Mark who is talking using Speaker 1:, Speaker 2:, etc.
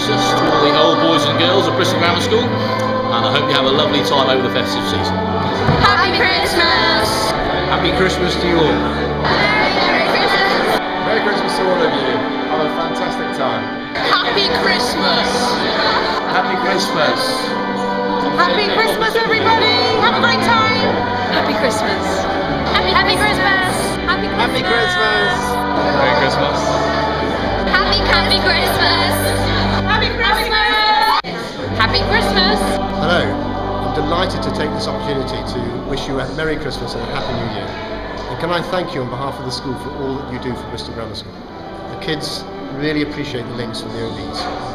Speaker 1: wishes to all the old boys and girls of Bristol Grammar School, and I hope you have a lovely time over the festive season.
Speaker 2: Happy Christmas!
Speaker 3: Happy Christmas to you all.
Speaker 2: Merry Christmas!
Speaker 3: Merry Christmas to all of you. Have a fantastic time.
Speaker 2: Happy Christmas!
Speaker 3: Happy Christmas.
Speaker 2: Happy Christmas, everybody! Have a great time! Happy Christmas! Happy Christmas!
Speaker 3: Happy Christmas. Merry Christmas.
Speaker 2: Happy Christmas! Happy Christmas! Happy Christmas!
Speaker 4: Hello, I'm delighted to take this opportunity to wish you a Merry Christmas and a Happy New Year. And can I thank you on behalf of the school for all that you do for Bristol Grammar School. The kids really appreciate the links from the OBs.